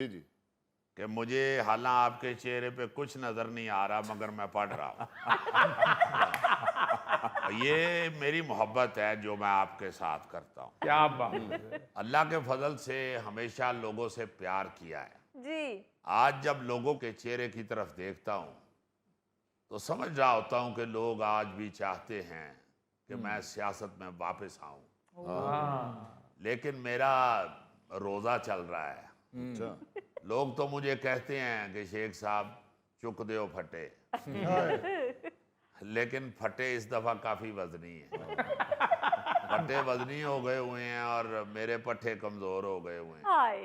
जी जी कि मुझे हालांकि आपके चेहरे पे कुछ नजर नहीं आ रहा मगर मैं पढ़ रहा हूँ। ये मेरी मोहब्बत है जो मैं आपके साथ करता हूँ। क्या बात। अल्लाह के फजल से हमेशा लोगों से प्यार किया है। जी। आज जब लोगों के चेहरे की तरफ देखता हूँ तो समझ रहा होता हूँ कि लोग आज भी चाहते हैं कि मैं सियासत में वापस आऊँ, लेकिन मेरा रोज़ा चल रहा है। अच्छा लोग तो मुझे कहते हैं कि शेख साहब चुक दो फटे, लेकिन फटे इस दफ़ा काफ़ी वजनी है। फटे वजनी हो गए हुए हैं और मेरे पट्टे कमज़ोर हो गए हुए हैं। हाय।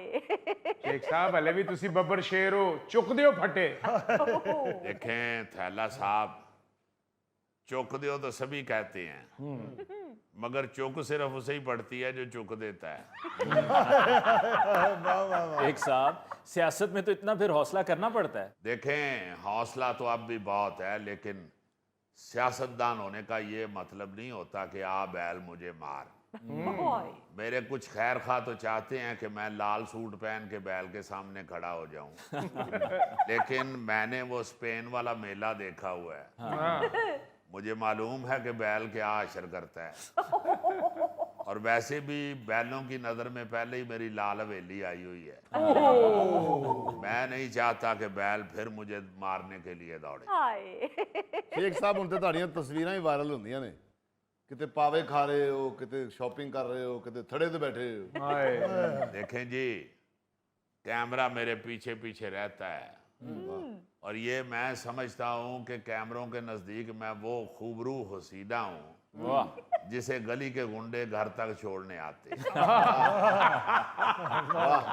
शेख साहब हले भी तुसी बब्बर शेर हो, चुक दियो फटे। देखें थैला साहब, चुक दो तो सभी कहते हैं, मगर चुक सिर्फ उसे ही पड़ती है जो चुक देता है। एक साहब सियासत में तो इतना फिर हौसला करना पड़ता है। देखें हौसला तो अब भी बहुत है, लेकिन सियासतदान होने का ये मतलब नहीं होता कि आ बैल मुझे मार। हाय। मेरे कुछ खैर खा तो चाहते हैं कि मैं लाल सूट पहन के बैल के सामने खड़ा हो जाऊं, लेकिन मैंने वो स्पेन वाला मेला देखा हुआ है। मुझे मालूम है कि बैल क्या असर करता है, और वैसे भी बैलों की नज़र में पहले ही मेरी लाल हवेली आई हुई है। मैं नहीं चाहता कि बैल फिर मुझे मारने के लिए दौड़े। हाय। शेख साहब ਹੁਣ ਤੇ ਤੁਹਾਡੀਆਂ ਤਸਵੀਰਾਂ ਹੀ ਵਾਇਰਲ ਹੁੰਦੀਆਂ ਨੇ, ਕਿਤੇ ਪਾਵੇ ਖਾ ਰਹੇ ਹੋ, ਕਿਤੇ ਸ਼ਾਪਿੰਗ ਕਰ ਰਹੇ ਹੋ, ਕਿਤੇ ਥੜੇ ਤੇ ਬੈਠੇ ਹੋ। हाय। देखें जी, कैमरा मेरे पीछे पीछे रहता है, और ये मैं समझता हूँ कि कैमरों के नज़दीक मैं वो खूबरू हसीना हूँ वाह। जिसे गली के गुंडे घर तक छोड़ने आते हैं। वाह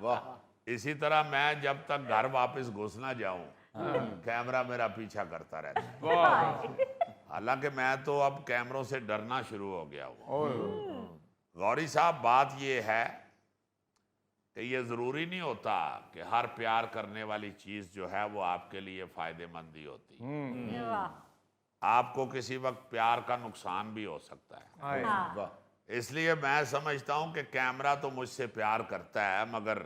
वाह इसी तरह मैं जब तक घर वापस घुस ना जाऊं, कैमरा मेरा पीछा करता रहता है। वाह। हालांकि मैं तो अब कैमरों से डरना शुरू हो गया हूँ। ओए। गौरी साहब, बात ये है कि ये ज़रूरी नहीं होता कि हर प्यार करने वाली चीज़ जो है वो आपके लिए फ़ायदेमंद ही होती है। वाह। आपको किसी वक्त प्यार का नुकसान भी हो सकता है। हाय। वाह इसलिए मैं समझता हूँ कि कैमरा तो मुझसे प्यार करता है, मगर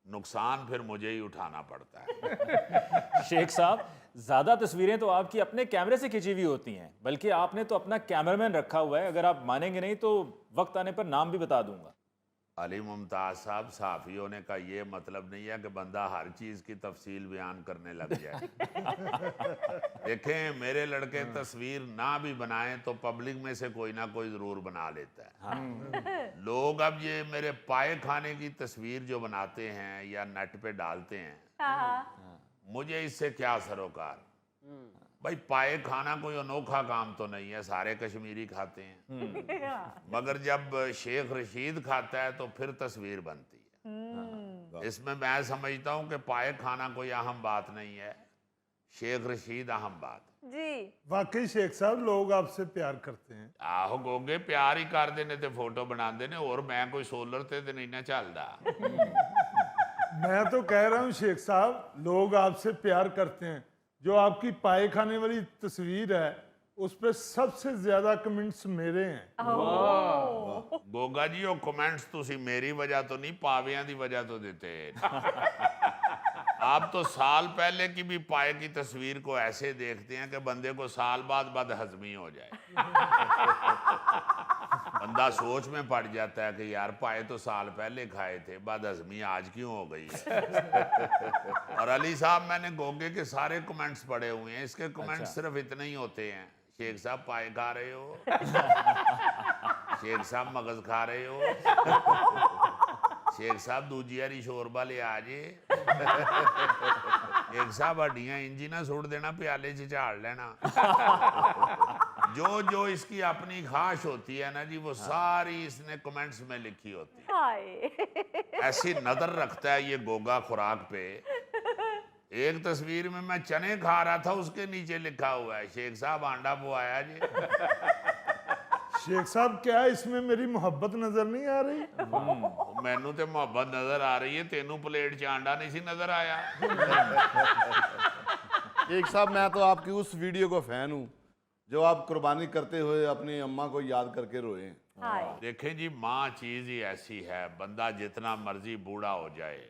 नुकसान फिर मुझे ही उठाना पड़ता है। शेख साहब ज्यादा तस्वीरें तो आपकी अपने कैमरे से खिंची हुई होती हैं, बल्कि आपने तो अपना कैमरामैन रखा हुआ है। अगर आप मानेंगे नहीं तो वक्त आने पर नाम भी बता दूंगा। अली मुमताज़ साहब, साफ़ी होने का ये मतलब नहीं है कि बंदा हर चीज़ की तफसील बयान करने लग जाए। देखें, मेरे लड़के तस्वीर ना भी बनाएं तो पब्लिक में से कोई ना कोई ज़रूर बना लेता है। लोग अब ये मेरे पाए खाने की तस्वीर जो बनाते हैं या नेट पे डालते हैं, मुझे इससे क्या सरोकार। भाई, पाए खाना कोई अनोखा काम तो नहीं है, सारे कश्मीरी खाते हैं, मगर जब शेख रशीद खाता है तो फिर तस्वीर बनती है। इसमें मैं समझता हूँ कि पाए खाना कोई अहम बात नहीं है, शेख रशीद अहम बात है। जी। वाकई शेख साहब लोग आपसे प्यार करते हैं। आहो गोगे, प्यार ही करते ने ते फोटो बनाते ने, और मैं कोई सोलर ते नहीं ना चलदा। मैं तो कह रहा हूँ शेख साहब, लोग आपसे प्यार करते हैं। जो आपकी पाए खाने वाली तस्वीर है उस पर सबसे ज्यादा कमेंट्स मेरे हैं। गोगा जी, वो कमेंट्स तुसी मेरी वजह तो नहीं, पावियां दी वजह तो देते। आप तो साल पहले की भी पाए की तस्वीर को ऐसे देखते हैं कि बंदे को साल बाद बदहजमी हो जाए। बंदा सोच में पड़ जाता है कि यार पाए तो साल पहले खाए थे, बदहजमी आज क्यों हो गई है। और अली साहब, मैंने गोगे के सारे कमेंट्स पढ़े हुए हैं, इसके कमेंट्स सिर्फ इतने ही होते हैं। शेख साहब पाए खा रहे हो, शेख साहब मगज खा रहे हो, शेख साहब दूजी हरी शोरबा ले आ जे, शेख साहब हड्डियां इंजी ना सुट देना, प्याले च झाड़ लेना। जो जो इसकी अपनी खाश होती है ना जी, वो सारी इसने कमेंट्स में लिखी होती है। हाय। ऐसी नजर रखता है ये गोगा खुराक पे। एक तस्वीर में मैं चने खा रहा था, उसके नीचे लिखा हुआ है शेख साहब आंडा बुआया जी। शेख साहब, क्या इसमें मेरी मोहब्बत नजर नहीं आ रही? मैनू तो मोहब्बत नजर आ रही है, तेनू प्लेट च आंडा नहीं सी नजर आया। शेख साहब, मैं तो आपकी उस वीडियो को फैन हूँ जो आप कुर्बानी करते हुए अपनी अम्मा को याद करके रोए हैं। हाय देखें जी, माँ चीज ही ऐसी है, बंदा जितना मर्जी बूढ़ा हो जाए,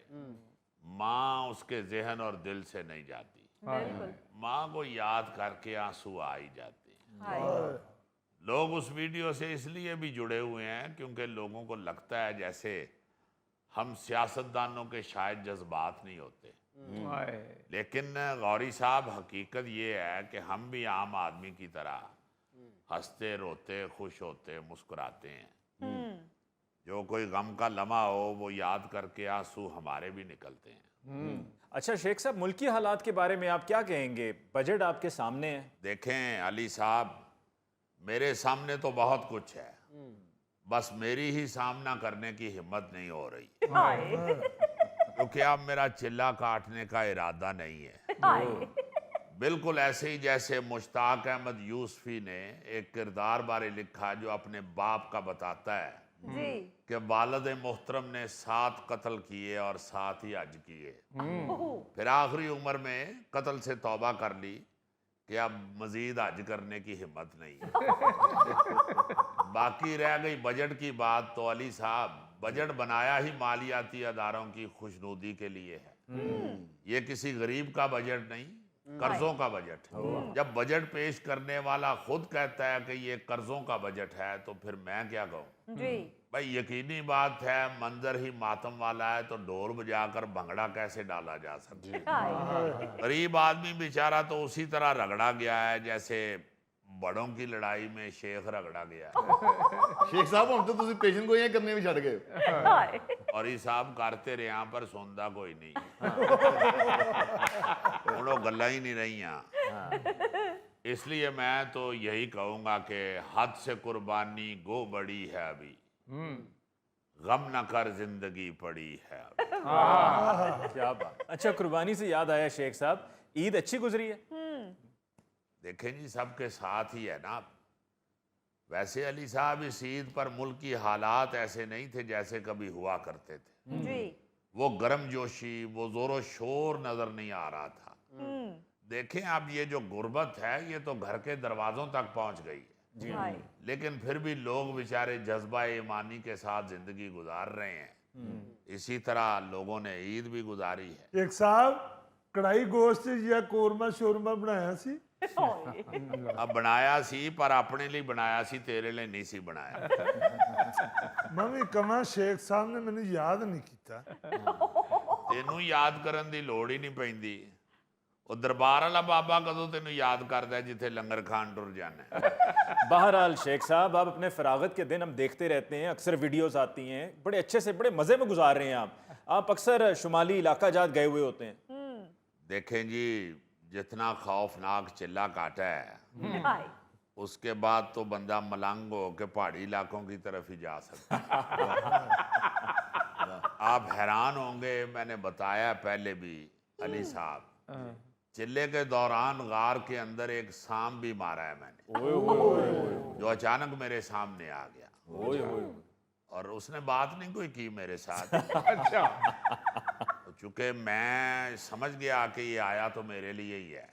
माँ उसके जहन और दिल से नहीं जाती। बिल्कुल माँ को याद करके आंसू आ ही जाते हैं। हाय लोग उस वीडियो से इसलिए भी जुड़े हुए हैं क्योंकि लोगों को लगता है जैसे हम सियासतदानों के शायद जज्बात नहीं होते, हाय। लेकिन गौरी साहब हकीकत ये है कि हम भी आम आदमी की तरह हंसते रोते खुश होते मुस्कुराते हैं। जो कोई गम का लम्हा हो वो याद करके आंसू हमारे भी निकलते हैं। अच्छा शेख साहब, मुल्की हालात के बारे में आप क्या कहेंगे? बजट आपके सामने है। देखें अली साहब, मेरे सामने तो बहुत कुछ है, बस मेरी ही सामना करने की हिम्मत नहीं हो रही, हाय क्योंकि अब मेरा चिल्ला काटने का इरादा नहीं है। हाय बिल्कुल ऐसे ही जैसे मुश्ताक अहमद यूसुफी ने एक किरदार बारे लिखा जो अपने बाप का बताता है जी कि वालिद मोहतरम ने 7 कत्ल किए और 7 ही हज किए। फिर आखिरी उम्र में कत्ल से तौबा कर ली कि अब मजीद हज करने की हिम्मत नहीं है। बाकी रह गई बजट की बात, तो अली साहब बजट बनाया ही मालियाती अदारों की खुशनुदी के लिए है। ये किसी गरीब का बजट नहीं, कर्जों का बजट है। जब बजट पेश करने वाला खुद कहता है कि ये कर्जों का बजट है तो फिर मैं क्या कहूँ? जी भाई यकीनी बात है, मंजर ही मातम वाला है तो ढोल बजाकर भंगड़ा कैसे डाला जा सकता है? हाय गरीब आदमी बेचारा तो उसी तरह रगड़ा गया है जैसे बड़ों की लड़ाई में शेख रगड़ा गया है। शेख साहब हम तो ਤੁਸੀਂ ਪੇਸ਼ੈਂਟ को यह करने भी छड़ गए। हाय और ये साहब करते रहे यहाँ पर सुनता कोई नहीं, वो गल्ला ही नहीं रही। इसलिए मैं तो यही कहूँगा कि हद से कुर्बानी गो बड़ी है अभी, गम न कर जिंदगी पड़ी है अभी। क्या बात। अच्छा, कुर्बानी से याद आया शेख साहब, ईद अच्छी गुजरी है? देखें जी, सबके साथ ही है ना। वैसे अली साहब इस ईद पर मुल्क की हालात ऐसे नहीं थे जैसे कभी हुआ करते थे। जी वो गर्म जोशी, वो जोरो शोर नजर नहीं आ रहा था। देखें अब ये जो गुर्बत है ये तो घर के दरवाजों तक पहुंच गई है, हाय लेकिन फिर भी लोग बेचारे जज्बा ईमानी के साथ जिंदगी गुजार रहे हैं। इसी तरह लोगों ने ईद भी गुजारी है। एक साहब कढ़ाई गोश्त या कोरमा शोरमा बनाया सी। हाय अब बनाया सी पर अपने लिए बनाया सी, तेरे लिए नहीं सी बनाया। मैं भी कमा शेख साहब ने मैंने याद नहीं किया। तेनू याद करन दी लोड़ ही नहीं पैंदी। ਉਹ ਦਰਬਾਰ ਵਾਲਾ ਬਾਬਾ ਕਦੋਂ ਤੈਨੂੰ ਯਾਦ ਕਰਦਾ ਜਿੱਥੇ ਲੰਗਰ ਖਾਣ ਟੁਰ जाना है। बहरहाल शेख साहब, आप अपने फरागत के दिन हम देखते रहते हैं, अक्सर वीडियोस आती हैं, बड़े अच्छे से बड़े मज़े में गुजार रहे हैं आप अक्सर शुमाली इलाका जात गए हुए होते हैं। देखें जी, जितना खौफनाक चिल्ला काटा है हाय उसके बाद तो बंदा मलंग हो के पहाड़ी इलाकों की तरफ ही जा सकता है। आप हैरान होंगे, मैंने बताया पहले भी अली साहब, चिल्ले के दौरान गार के अंदर एक सांप भी मारा है मैंने, जो अचानक मेरे सामने आ गया और उसने बात नहीं कोई की मेरे साथ। अच्छा। चूंकि मैं समझ गया कि ये आया तो मेरे लिए ही है,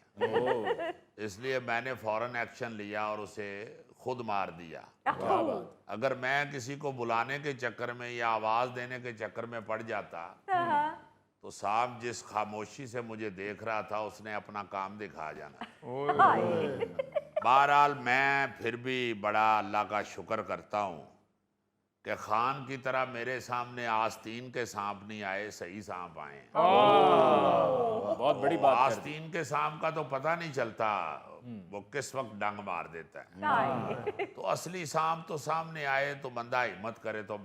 इसलिए मैंने फौरन एक्शन लिया और उसे खुद मार दिया। अगर मैं किसी को बुलाने के चक्कर में या आवाज देने के चक्कर में पड़ जाता तो सांप जिस खामोशी से मुझे देख रहा था उसने अपना काम दिखा जाना। बहरहाल मैं फिर भी बड़ा अल्लाह का शुक्र करता हूँ कि खान की तरह मेरे सामने आस्तीन के सांप नहीं आए, सही सांप आए। बहुत बड़ी बात कर दी। आस्तीन के सांप का तो पता नहीं चलता वो किस वक्त डंग मार देता है, हाय तो असली सांप तो सामने आए तो बंदा हिम्मत करे तो